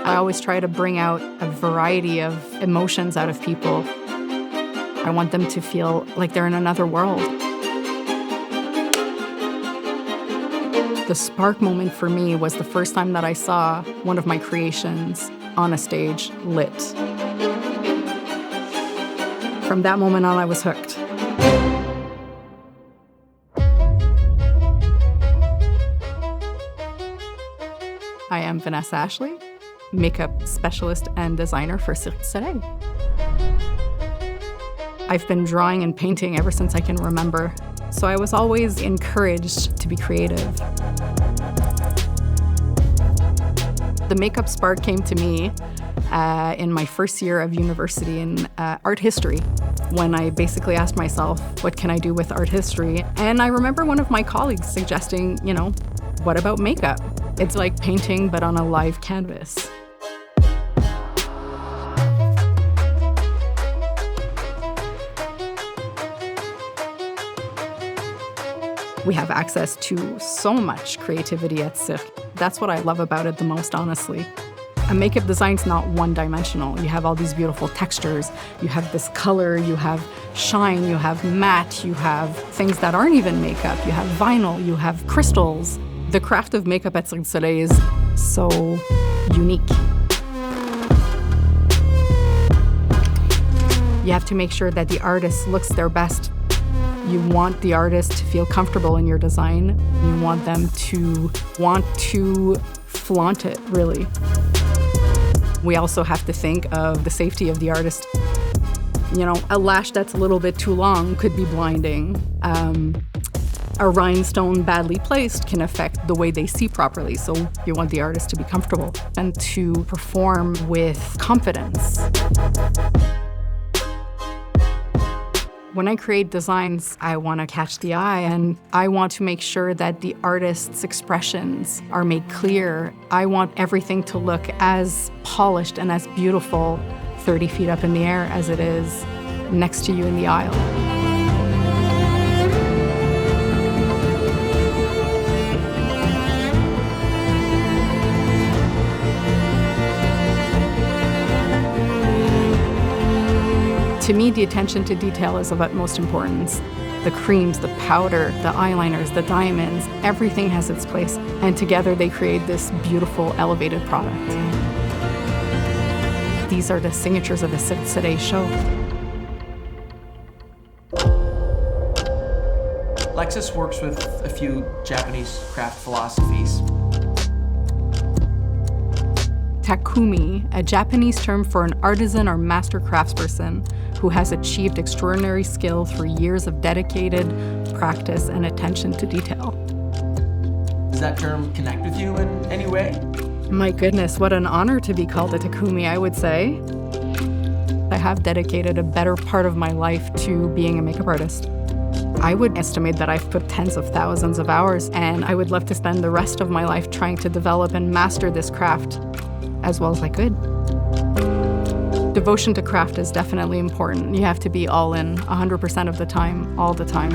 I always try to bring out a variety of emotions out of people. I want them to feel like they're in another world. The spark moment for me was the first time that I saw one of my creations on a stage lit. From that moment on, I was hooked. I am Vanessa Ashley, makeup specialist and designer for Cirque du Soleil. I've been drawing and painting ever since I can remember, so I was always encouraged to be creative. The makeup spark came to me in my first year of university in art history, when I basically asked myself, what can I do with art history? And I remember one of my colleagues suggesting, what about makeup? It's like painting, but on a live canvas. We have access to so much creativity at Cirque. That's what I love about it the most, honestly. A makeup design's not one-dimensional. You have all these beautiful textures. You have this color, you have shine, you have matte, you have things that aren't even makeup. You have vinyl, you have crystals. The craft of makeup at Cirque du Soleil is so unique. You have to make sure that the artist looks their best. You want the artist to feel comfortable in your design. You want them to want to flaunt it, really. We also have to think of the safety of the artist. A lash that's a little bit too long could be blinding. A rhinestone badly placed can affect the way they see properly, so you want the artist to be comfortable and to perform with confidence. When I create designs, I want to catch the eye, and I want to make sure that the artist's expressions are made clear. I want everything to look as polished and as beautiful 30 feet up in the air as it is next to you in the aisle. To me, the attention to detail is of utmost importance. The creams, the powder, the eyeliners, the diamonds, everything has its place. And together they create this beautiful, elevated product. These are the signatures of the Cirque du Soleil show. Lexus works with a few Japanese craft philosophies. TAKUMI, a Japanese term for an artisan or master craftsperson who has achieved extraordinary skill through years of dedicated practice and attention to detail. Does that term connect with you in any way? My goodness, what an honor to be called a TAKUMI, I would say. I have dedicated a better part of my life to being a makeup artist. I would estimate that I've put tens of thousands of hours, and I would love to spend the rest of my life trying to develop and master this craft as well as I could. Devotion to craft is definitely important. You have to be all in 100% of the time, all the time.